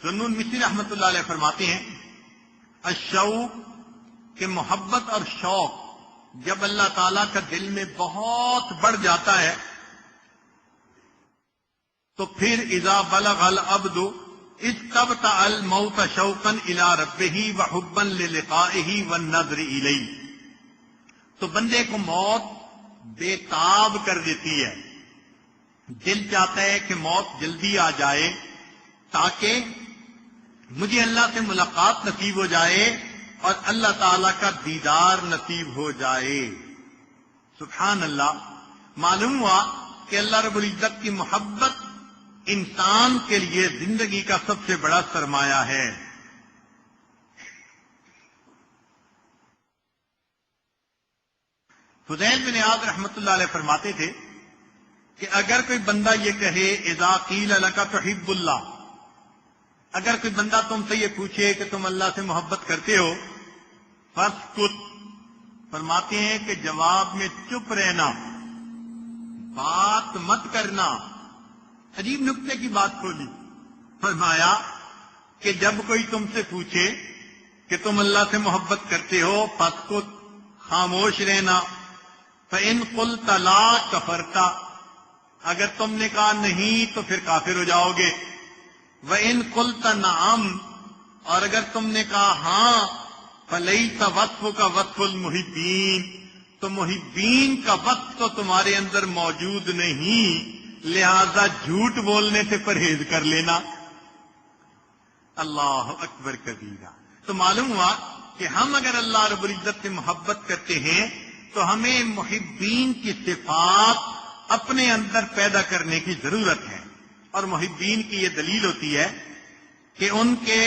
ذنون مصری رحمۃ اللہ علیہ فرماتے ہیں الشوق کہ محبت اور شوق جب اللہ تعالیٰ کا دل میں بہت بڑھ جاتا ہے تو پھر اذا بلغ العبد استبطأ الموت شوقا الى ربه وحبا للقائه والنظر الیہ، تو بندے کو موت بے تاب کر دیتی ہے، دل چاہتا ہے کہ موت جلدی آ جائے تاکہ مجھے اللہ سے ملاقات نصیب ہو جائے اور اللہ تعالی کا دیدار نصیب ہو جائے۔ سبحان اللہ۔ معلوم ہوا کہ اللہ رب العزت کی محبت انسان کے لیے زندگی کا سب سے بڑا سرمایہ ہے۔ فضیل بن عیاض رحمۃ اللہ علیہ فرماتے تھے کہ اگر کوئی بندہ یہ کہے اذا قیل لک تحب اللہ، اگر کوئی بندہ تم سے یہ پوچھے کہ تم اللہ سے محبت کرتے ہو، فاسکت، فرماتے ہیں کہ جواب میں چپ رہنا، بات مت کرنا۔ عجیب نکتے کی بات کھولی، فرمایا کہ جب کوئی تم سے پوچھے کہ تم اللہ سے محبت کرتے ہو، فاسکت، خاموش رہنا۔ فَإِن قُلْتَ لَا كَفَرْتَ، اگر تم نے کہا نہیں تو پھر کافر ہو جاؤ گے۔ وَإِن قُلْتَ نَعَمْ، اور اگر تم نے کہا ہاں، فَلَيْسَ وَصْفُكَ وَصْفُ الْمُحِبِّينَ، تو محبین کا وصف تو تمہارے اندر موجود نہیں، لہذا جھوٹ بولنے سے پرہیز کر لینا۔ اللہ اکبر کبیرہ۔ تو معلوم ہوا کہ ہم اگر اللہ رب العزت سے محبت کرتے ہیں تو ہمیں محبین کی صفات اپنے اندر پیدا کرنے کی ضرورت ہے، اور محبین کی یہ دلیل ہوتی ہے کہ ان کے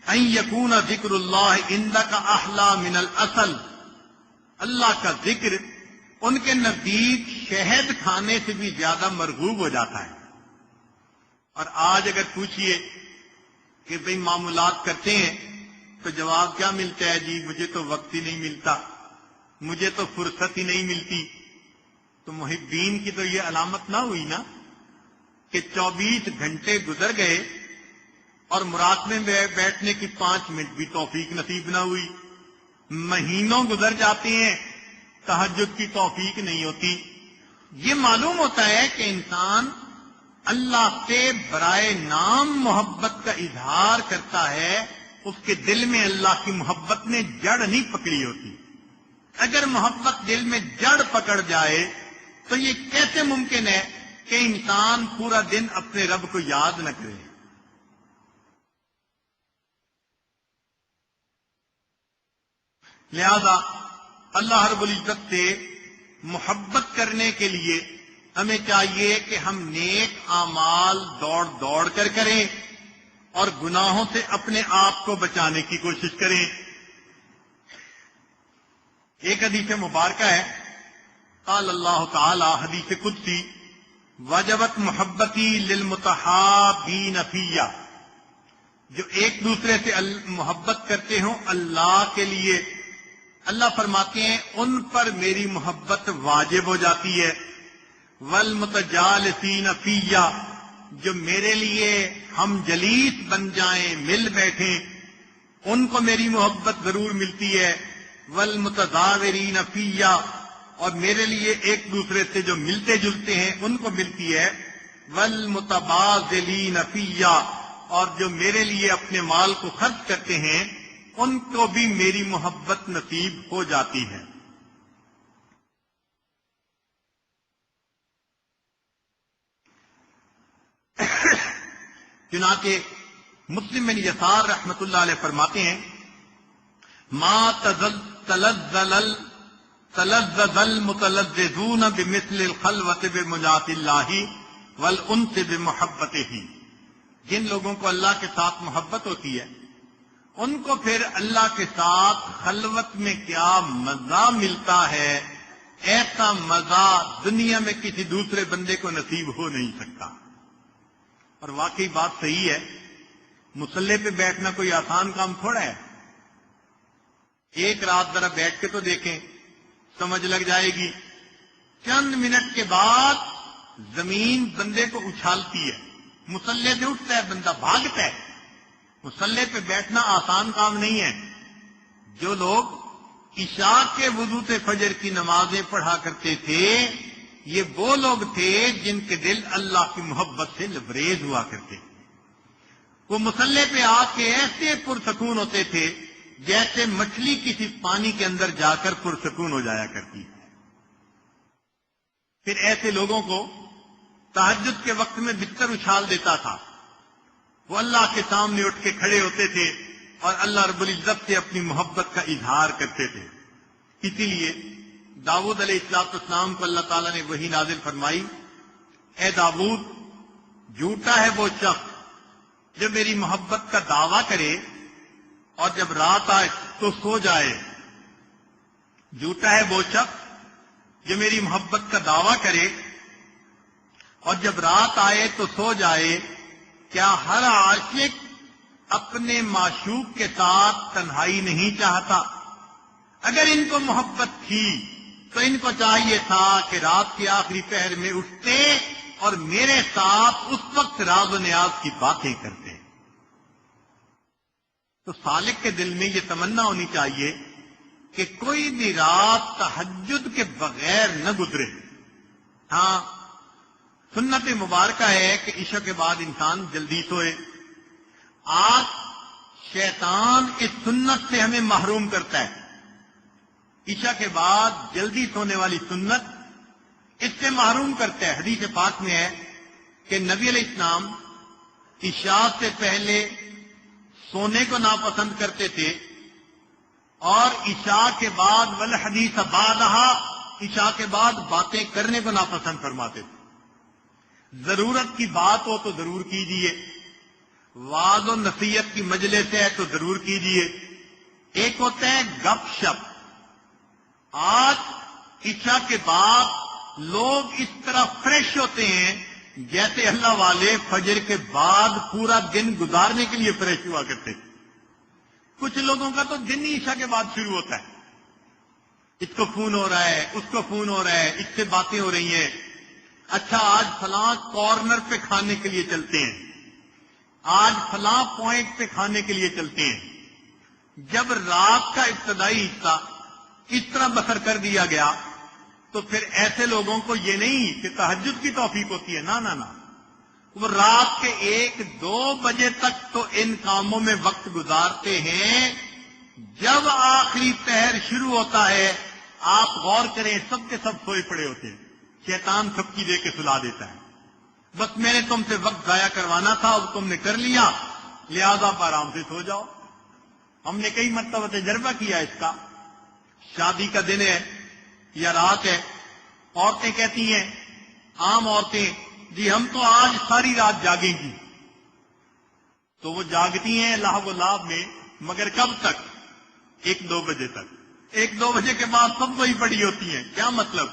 ان یکون ذکر اللہ عندک احلی من العسل، اللہ کا ذکر ان کے نزدیک شہد کھانے سے بھی زیادہ مرغوب ہو جاتا ہے۔ اور آج اگر پوچھئے کہ بھئی معمولات کرتے ہیں تو جواب کیا ملتا ہے؟ جی مجھے تو وقت ہی نہیں ملتا، مجھے تو فرصت ہی نہیں ملتی۔ تو محبین کی تو یہ علامت نہ ہوئی نا کہ 24 گھنٹے گزر گئے اور مراقبے میں بیٹھنے کی 5 منٹ بھی توفیق نصیب نہ ہوئی، مہینوں گزر جاتے ہیں، تہجد کی توفیق نہیں ہوتی۔ یہ معلوم ہوتا ہے کہ انسان اللہ سے برائے نام محبت کا اظہار کرتا ہے، اس کے دل میں اللہ کی محبت نے جڑ نہیں پکڑی ہوتی۔ اگر محبت دل میں جڑ پکڑ جائے تو یہ کیسے ممکن ہے کہ انسان پورا دن اپنے رب کو یاد نہ کرے؟ لہذا اللہ رب العزت سے محبت کرنے کے لیے ہمیں چاہیے کہ ہم نیک اعمال دوڑ دوڑ کر کریں اور گناہوں سے اپنے آپ کو بچانے کی کوشش کریں۔ ایک حدیث مبارکہ ہے، قال اللہ تعالی، حدیث قدسی، وجبت محبتی للمتحابین فیہ، جو ایک دوسرے سے محبت کرتے ہوں اللہ کے لیے، اللہ فرماتے ہیں ان پر میری محبت واجب ہو جاتی ہے۔ والمتجالسین فیہ، جو میرے لیے ہم جلیس بن جائیں، مل بیٹھیں، ان کو میری محبت ضرور ملتی ہے۔ والمتزاورین فیہ، اور میرے لیے ایک دوسرے سے جو ملتے جلتے ہیں ان کو ملتی ہے۔ والمتبادلین فیہ، اور جو میرے لیے اپنے مال کو خرچ کرتے ہیں ان کو بھی میری محبت نصیب ہو جاتی ہے۔ چنانچہ مسلم بن یسار رحمت اللہ علیہ فرماتے ہیں ما تلذذ المتلذذون بمثل الخلوۃ بمجاۃ اللہ والانس بمحبتہ، جن لوگوں کو اللہ کے ساتھ محبت ہوتی ہے ان کو پھر اللہ کے ساتھ خلوت میں کیا مزہ ملتا ہے، ایسا مزہ دنیا میں کسی دوسرے بندے کو نصیب ہو نہیں سکتا۔ اور واقعی بات صحیح ہے، مصلی پہ بیٹھنا کوئی آسان کام تھوڑا ہے۔ ایک رات ذرا بیٹھ کے تو دیکھیں، سمجھ لگ جائے گی۔ چند منٹ کے بعد زمین بندے کو اچھالتی ہے، مصلی سے اٹھتا ہے بندہ، بھاگتا ہے، مصلی پہ بیٹھنا آسان کام نہیں ہے. جو لوگ عشاء کے وضو سے فجر کی نمازیں پڑھا کرتے تھے یہ وہ لوگ تھے جن کے دل اللہ کی محبت سے لبریز ہوا کرتے. وہ مصلی پہ آ کے ایسے پرسکون ہوتے تھے جیسے مچھلی کسی پانی کے اندر جا کر پرسکون ہو جایا کرتی. پھر ایسے لوگوں کو تہجد کے وقت میں بستر اچھال دیتا تھا. وہ اللہ کے سامنے اٹھ کے کھڑے ہوتے تھے اور اللہ رب العزت سے اپنی محبت کا اظہار کرتے تھے. اسی لیے داؤد علیہ السلام کو اللہ تعالیٰ نے وحی نازل فرمائی، اے داؤد، جھوٹا ہے وہ شخص جو میری محبت کا دعویٰ کرے اور جب رات آئے تو سو جائے. جھوٹا ہے وہ شخص جو میری محبت کا دعویٰ کرے اور جب رات آئے تو سو جائے. کیا ہر عاشق اپنے معشوق کے ساتھ تنہائی نہیں چاہتا؟ اگر ان کو محبت تھی تو ان کو چاہیے تھا کہ رات کے آخری پہر میں اٹھتے اور میرے ساتھ اس وقت راز و نیاز کی باتیں کرتے. تو سالک کے دل میں یہ تمنا ہونی چاہیے کہ کوئی بھی رات تہجد کے بغیر نہ گزرے. ہاں، سنت مبارکہ ہے کہ عشاء کے بعد انسان جلدی سوئے. آج شیطان اس سنت سے ہمیں محروم کرتا ہے. عشاء کے بعد جلدی سونے والی سنت اس سے محروم کرتا ہے. حدیث پاک میں ہے کہ نبی علیہ السلام عشاء سے پہلے سونے کو ناپسند کرتے تھے اور عشاء کے بعد والحدیث بعدہا، عشاء کے بعد باتیں کرنے کو ناپسند فرماتے تھے. ضرورت کی بات ہو تو ضرور کیجیے، وعظ و نصیحت کی مجلس ہے تو ضرور کیجیے. ایک ہوتا ہے گپ شپ. آج عشاء کے بعد لوگ اس طرح فریش ہوتے ہیں جیسے اللہ والے فجر کے بعد پورا دن گزارنے کے لیے فریش ہوا کرتے. کچھ لوگوں کا تو دن ہی عشاء کے بعد شروع ہوتا ہے. اس کو فون ہو رہا ہے، اس کو فون ہو رہا ہے، اس سے باتیں ہو رہی ہیں. اچھا آج فلاں کارنر پہ کھانے کے لیے چلتے ہیں، آج فلاں پوائنٹ پہ کھانے کے لیے چلتے ہیں. جب رات کا ابتدائی حصہ اس طرح بسر کر دیا گیا تو پھر ایسے لوگوں کو یہ نہیں کہ تہجد کی توفیق ہوتی ہے. نہ وہ رات کے 1-2 بجے تک تو ان کاموں میں وقت گزارتے ہیں. جب آخری پہر شروع ہوتا ہے آپ غور کریں سب کے سب سوئے پڑے ہوتے ہیں. شیطان تھپکی دے کے سلا دیتا ہے، بس میں نے تم سے وقت ضائع کروانا تھا، اب تم نے کر لیا، لہذا آپ آرام سے سو جاؤ. ہم نے کئی مرتبہ تجربہ کیا اس کا. شادی کا دن ہے یا رات ہے، عورتیں کہتی ہیں، عام عورتیں، جی ہم تو آج ساری رات جاگیں گی. تو وہ جاگتی ہیں لہو و لعب میں، مگر کب تک؟ 1-2 بجے تک. 1-2 بجے کے بعد سب وہی پڑی ہوتی ہیں. کیا مطلب؟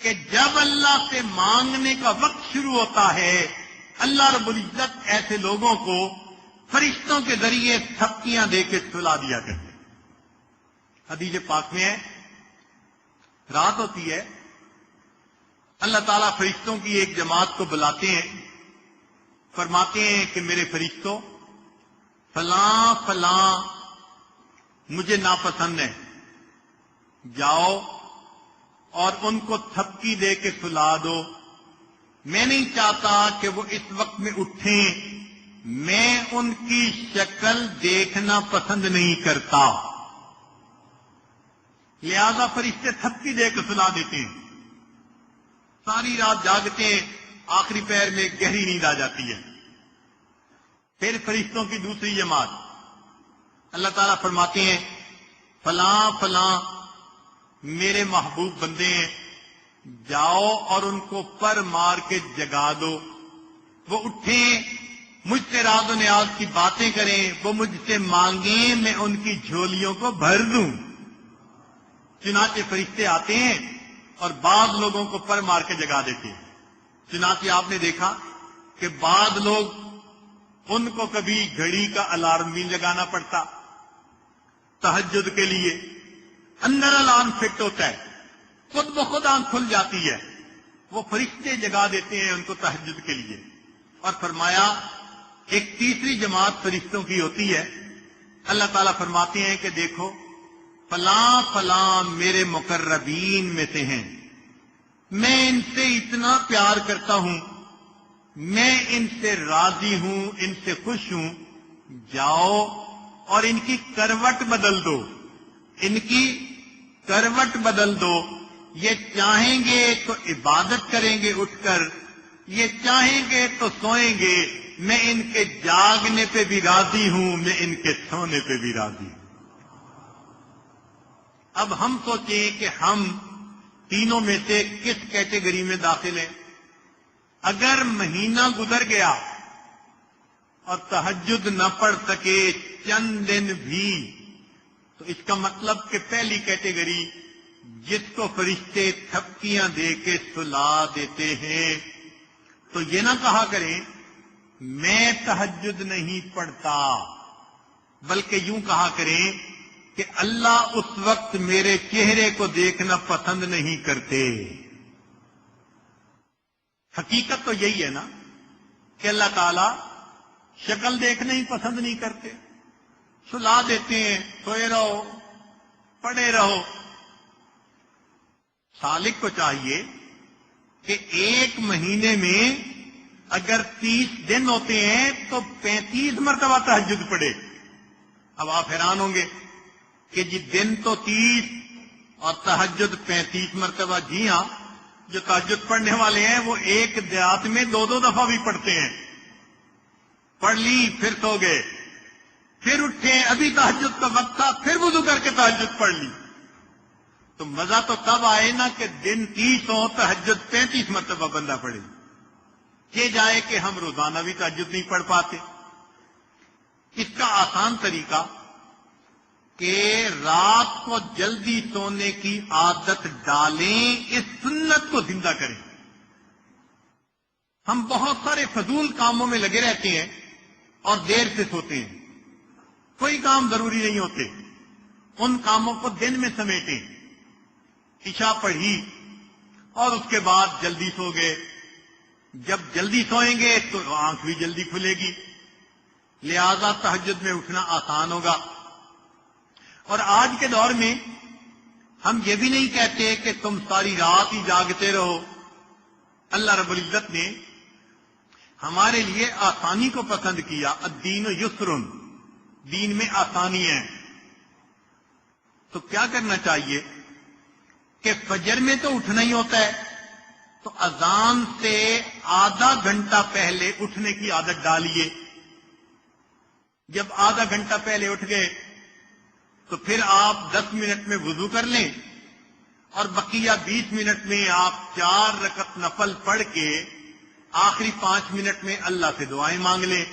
کہ جب اللہ سے مانگنے کا وقت شروع ہوتا ہے اللہ رب العزت ایسے لوگوں کو فرشتوں کے ذریعے تھپکیاں دے کے سلا دیا کرتے. حدیث پاک میں ہے رات ہوتی ہے، اللہ تعالیٰ فرشتوں کی ایک جماعت کو بلاتے ہیں، فرماتے ہیں کہ میرے فرشتوں فلاں فلاں مجھے ناپسند ہے، جاؤ اور ان کو تھپکی دے کے سلا دو. میں نہیں چاہتا کہ وہ اس وقت میں اٹھیں، میں ان کی شکل دیکھنا پسند نہیں کرتا. لہذا فرشتے تھپکی دے کے سلا دیتے ہیں. ساری رات جاگتے ہیں، آخری پہر میں گہری نیند آ جاتی ہے. پھر فرشتوں کی دوسری جماعت، اللہ تعالیٰ فرماتے ہیں فلاں فلاں میرے محبوب بندے ہیں، جاؤ اور ان کو پر مار کے جگا دو، وہ اٹھیں، مجھ سے راز و نیاز کی باتیں کریں، وہ مجھ سے مانگیں، میں ان کی جھولیوں کو بھر دوں. چنانچہ فرشتے آتے ہیں اور بعض لوگوں کو پر مار کے جگا دیتے ہیں. چنانچہ آپ نے دیکھا کہ بعض لوگ ان کو کبھی گھڑی کا الارم بھی لگانا پڑتا تہجد کے لیے. اندر الارم فٹ ہوتا ہے، خود بخود آنکھ کھل جاتی ہے، وہ فرشتے جگا دیتے ہیں ان کو تہجد کے لیے. اور فرمایا ایک تیسری جماعت فرشتوں کی ہوتی ہے. اللہ تعالیٰ فرماتے ہیں کہ دیکھو فلاں فلاں میرے مقربین میں سے ہیں، میں ان سے اتنا پیار کرتا ہوں، میں ان سے راضی ہوں، ان سے خوش ہوں، جاؤ اور ان کی کروٹ بدل دو، ان کی کروٹ بدل دو. یہ چاہیں گے تو عبادت کریں گے اٹھ کر، یہ چاہیں گے تو سوئیں گے. میں ان کے جاگنے پہ بھی راضی ہوں، میں ان کے سونے پہ بھی راضی ہوں. اب ہم سوچیں کہ ہم تینوں میں سے کس کیٹیگری میں داخل ہیں. اگر مہینہ گزر گیا اور تہجد نہ پڑھ سکے چند دن بھی، تو اس کا مطلب کہ پہلی کیٹیگری جس کو فرشتے تھپکیاں دے کے سلا دیتے ہیں، تو یہ نہ کہا کریں میں تہجد نہیں پڑھتا، بلکہ یوں کہا کریں کہ اللہ اس وقت میرے چہرے کو دیکھنا پسند نہیں کرتے. حقیقت تو یہی ہے نا کہ اللہ تعالی شکل دیکھنا ہی پسند نہیں کرتے، سلا دیتے ہیں، سوئے رہو، پڑے رہو. سالک کو چاہیے کہ ایک مہینے میں اگر 30 دن ہوتے ہیں تو 35 مرتبہ تہجد پڑھے. اب آپ حیران ہوں گے کہ جی دن تو 30 اور تہجد 35 مرتبہ. جی ہاں، جو تہجد پڑھنے والے ہیں وہ ایک رات میں 2 دفعہ بھی پڑھتے ہیں. پڑھ لی پھر سو گئے، پھر اٹھے، ابھی تہجد کا وقت تھا، پھر وضو کر کے تہجد پڑھ لی. تو مزہ تو تب آئے نا کہ دن 30 ہو، تہجد 35 مرتبہ بندہ پڑھے. یہ جائے کہ ہم روزانہ بھی تہجد نہیں پڑھ پاتے. اس کا آسان طریقہ کہ رات کو جلدی سونے کی عادت ڈالیں، اس سنت کو زندہ کریں. ہم بہت سارے فضول کاموں میں لگے رہتے ہیں اور دیر سے سوتے ہیں. کوئی کام ضروری نہیں ہوتے، ان کاموں کو دن میں سمیٹیں. عشاء پڑھی اور اس کے بعد جلدی سو گئے. جب جلدی سوئیں گے تو آنکھ بھی جلدی کھلے گی، لہذا تہجد میں اٹھنا آسان ہوگا. اور آج کے دور میں ہم یہ بھی نہیں کہتے کہ تم ساری رات ہی جاگتے رہو. اللہ رب العزت نے ہمارے لیے آسانی کو پسند کیا. الدین یسرن، دین میں آسانی ہے. تو کیا کرنا چاہیے کہ فجر میں تو اٹھنا ہی ہوتا ہے، تو اذان سے آدھا گھنٹہ پہلے اٹھنے کی عادت ڈالیے. جب آدھا گھنٹہ پہلے اٹھ گئے تو پھر آپ 10 منٹ میں وضو کر لیں اور بقیہ 20 منٹ میں آپ 4 رکعت نفل پڑھ کے آخری 5 منٹ میں اللہ سے دعائیں مانگ لیں.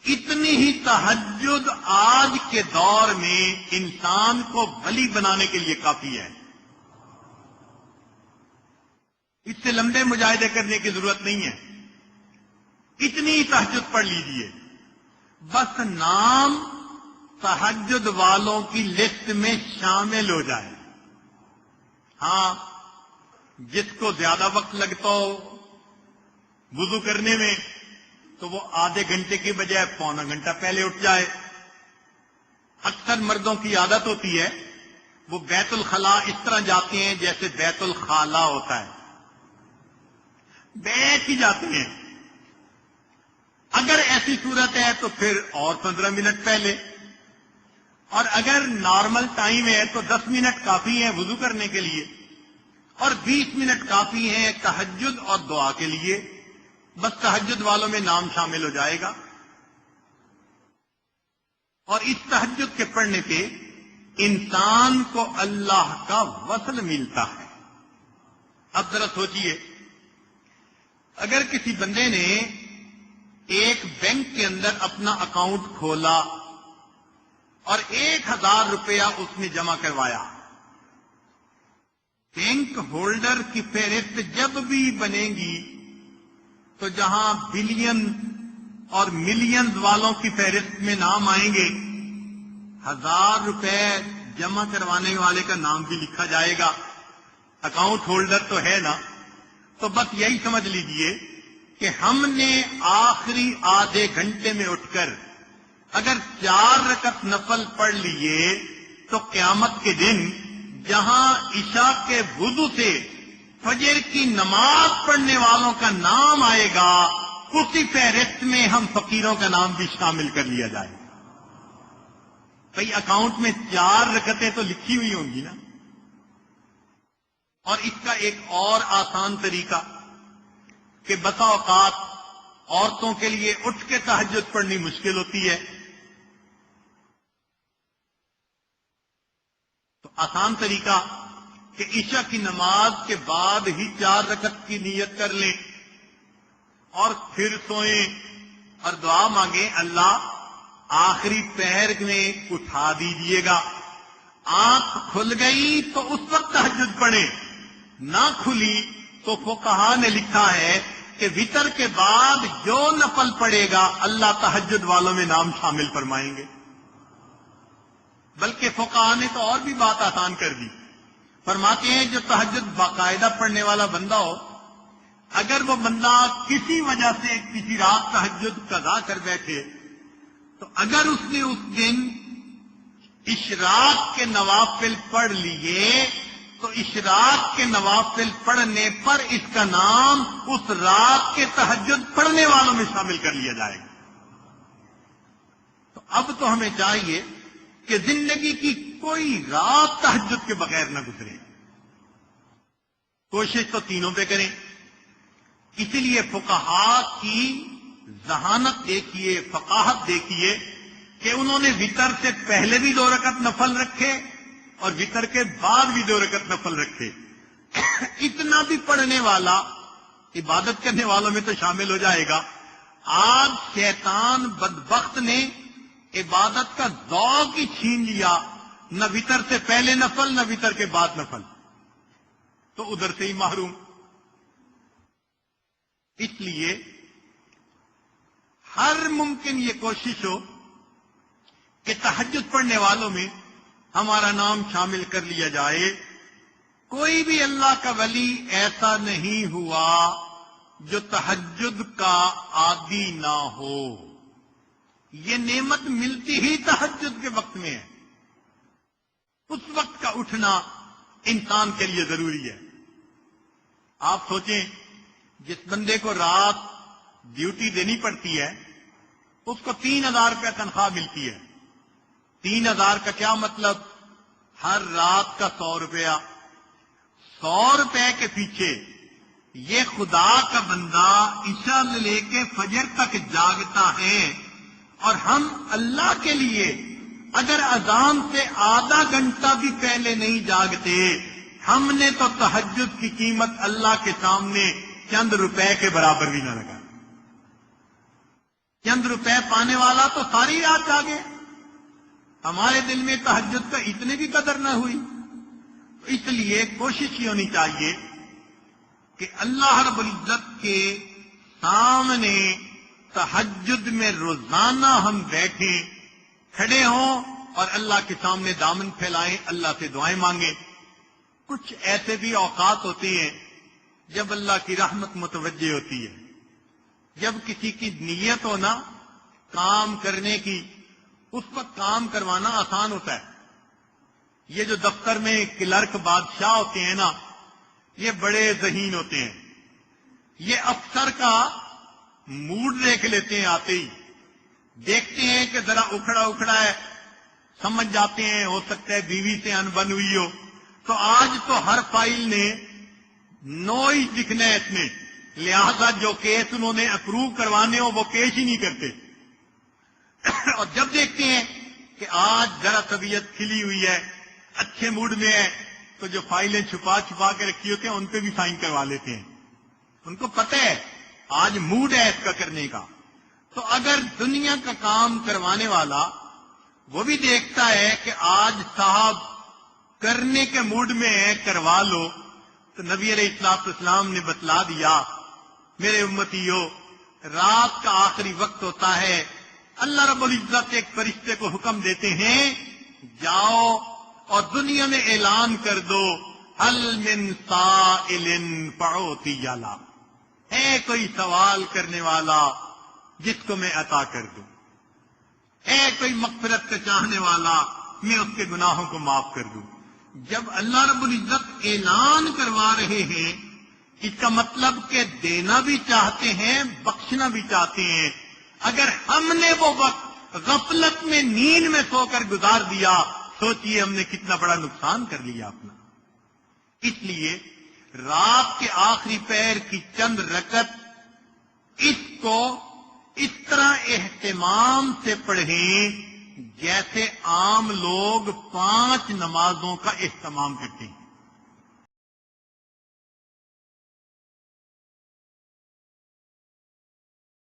اتنی ہی تہجد آج کے دور میں انسان کو ولی بنانے کے لیے کافی ہے. اس سے لمبے مجاہدے کرنے کی ضرورت نہیں ہے. اتنی ہی تہجد پڑھ لیجیے، بس نام تہجد والوں کی لسٹ میں شامل ہو جائے. ہاں، جس کو زیادہ وقت لگتا ہو وضو کرنے میں تو وہ آدھے گھنٹے کی بجائے پونا گھنٹہ پہلے اٹھ جائے. اکثر مردوں کی عادت ہوتی ہے وہ بیت الخلا اس طرح جاتے ہیں جیسے بیت الخلا ہوتا ہے، بیٹھ ہی جاتے ہیں. اگر ایسی صورت ہے تو پھر اور 15 منٹ پہلے، اور اگر نارمل ٹائم ہے تو 10 منٹ کافی ہیں وضو کرنے کے لیے اور 20 منٹ کافی ہیں تہجد اور دعا کے لیے. بس تہجد والوں میں نام شامل ہو جائے گا. اور اس تہجد کے پڑھنے پہ انسان کو اللہ کا وصل ملتا ہے. اب ذرا سوچئے، اگر کسی بندے نے ایک بینک کے اندر اپنا اکاؤنٹ کھولا اور 1000 روپیہ اس نے جمع کروایا، بینک ہولڈر کی فہرست جب بھی بنے گی تو جہاں بلین اور ملینز والوں کی فہرست میں نام آئیں گے، 1000 روپے جمع کروانے والے کا نام بھی لکھا جائے گا. اکاؤنٹ ہولڈر تو ہے نا. تو بس یہی سمجھ لیجئے کہ ہم نے آخری آدھے گھنٹے میں اٹھ کر اگر 4 رکعت نفل پڑھ لیے تو قیامت کے دن جہاں عشاء کے وضو سے فجر کی نماز پڑھنے والوں کا نام آئے گا اسی فہرست میں ہم فقیروں کا نام بھی شامل کر لیا جائے گا. بھئی اکاؤنٹ میں 4 رکعتیں تو لکھی ہوئی ہوں گی نا. اور اس کا ایک اور آسان طریقہ کہ بسا اوقات عورتوں کے لیے اٹھ کے تہجد پڑھنی مشکل ہوتی ہے، تو آسان طریقہ کہ عشاء کی نماز کے بعد ہی 4 رکعت کی نیت کر لیں اور پھر سوئیں اور دعا مانگیں، اللہ آخری پہر میں اٹھا دیجیے گا. آنکھ کھل گئی تو اس وقت تہجد پڑھیں، نہ کھلی تو فقہا نے لکھا ہے کہ وتر کے بعد جو نفل پڑے گا اللہ تہجد والوں میں نام شامل فرمائیں گے. بلکہ فقہا نے تو اور بھی بات آسان کر دی. فرماتے ہیں جو تہجد باقاعدہ پڑھنے والا بندہ ہو، اگر وہ بندہ کسی وجہ سے کسی رات تہجد قضا کر بیٹھے تو اگر اس نے اس دن اشراق کے نوافل پڑھ لیے تو اشراق کے نوافل پڑھنے پر اس کا نام اس رات کے تہجد پڑھنے والوں میں شامل کر لیا جائے گا. تو اب تو ہمیں چاہیے کہ زندگی کی کوئی رات تہجد کے بغیر نہ گزرے. کوشش تو تینوں پہ کریں. اسی لیے فقہا کی ذہانت دیکھیے، فقاہت دیکھیے کہ انہوں نے وتر سے پہلے بھی 2 رکعت نفل رکھے اور وتر کے بعد بھی 2 رکعت نفل رکھے. اتنا بھی پڑھنے والا عبادت کرنے والوں میں تو شامل ہو جائے گا. آج شیطان بدبخت نے عبادت کا ذوق ہی چھین لیا، نہ وتر سے پہلے نفل نہ وتر کے بعد نفل، تو ادھر سے ہی محروم. اس لیے ہر ممکن یہ کوشش ہو کہ تہجد پڑھنے والوں میں ہمارا نام شامل کر لیا جائے. کوئی بھی اللہ کا ولی ایسا نہیں ہوا جو تہجد کا عادی نہ ہو. یہ نعمت ملتی ہی تہجد کے وقت میں ہے. اس وقت کا اٹھنا انسان کے لیے ضروری ہے. آپ سوچیں، جس بندے کو رات ڈیوٹی دینی پڑتی ہے اس کو 3,000 روپے تنخواہ ملتی ہے. 3,000 کا کیا مطلب؟ ہر رات کا 100 روپیہ. 100 روپے کے پیچھے یہ خدا کا بندہ عشاء سے لے کے فجر تک جاگتا ہے، اور ہم اللہ کے لیے اگر اذان سے آدھا گھنٹہ بھی پہلے نہیں جاگتے، ہم نے تو تہجد کی قیمت اللہ کے سامنے چند روپے کے برابر بھی نہ لگا. چند روپے پانے والا تو ساری رات جاگے، ہمارے دل میں تہجد کا اتنی بھی قدر نہ ہوئی. اس لیے کوشش یہ ہونی چاہیے کہ اللہ رب العزت کے سامنے تہجد میں روزانہ ہم بیٹھیں، کھڑے ہوں اور اللہ کے سامنے دامن پھیلائیں، اللہ سے دعائیں مانگیں. کچھ ایسے بھی اوقات ہوتے ہیں جب اللہ کی رحمت متوجہ ہوتی ہے. جب کسی کی نیت ہو نا کام کرنے کی، اس وقت کام کروانا آسان ہوتا ہے. یہ جو دفتر میں کلرک بادشاہ ہوتے ہیں نا، یہ بڑے ذہین ہوتے ہیں. یہ افسر کا موڈ دیکھ لیتے ہیں، آتے ہی دیکھتے ہیں کہ ذرا اکھڑا اکھڑا ہے، سمجھ جاتے ہیں ہو سکتا ہے بیوی سے انبن ہوئی ہو. تو آج تو ہر فائل نے نو ہی لکھنا ہے اس میں، لہذا جو کیس انہوں نے اپروو کروانے ہو وہ پیش ہی نہیں کرتے. اور جب دیکھتے ہیں کہ آج ذرا طبیعت کھلی ہوئی ہے، اچھے موڈ میں ہے، تو جو فائلیں چھپا چھپا کے رکھی ہوتے ہیں ان پہ بھی سائن کروا لیتے ہیں. ان کو پتہ ہے آج موڈ ہے اس کا کرنے کا. تو اگر دنیا کا کام کروانے والا وہ بھی دیکھتا ہے کہ آج صاحب کرنے کے موڈ میں ہے، کروا لو، تو نبی علیہ الصلوۃ والسلام نے بتلا دیا، میرے امتیو، رات کا آخری وقت ہوتا ہے، اللہ رب العزت ایک فرشتے کو حکم دیتے ہیں، جاؤ اور دنیا میں اعلان کر دو، هل من سائل فأعطی له. ہے کوئی سوال کرنے والا جس کو میں عطا کر دوں، ہے کوئی مغفرت کا چاہنے والا میں اس کے گناہوں کو معاف کر دوں۔ جب اللہ رب العزت اعلان کروا رہے ہیں، اس کا مطلب کہ دینا بھی چاہتے ہیں، بخشنا بھی چاہتے ہیں۔ اگر ہم نے وہ وقت غفلت میں، نیند میں سو کر گزار دیا، سوچئے ہم نے کتنا بڑا نقصان کر لیا اپنا۔ اس لیے رات کے آخری پہر کی چند رکعت اس کو اس طرح اہتمام سے پڑھیں جیسے عام لوگ 5 نمازوں کا اہتمام کرتے ہیں۔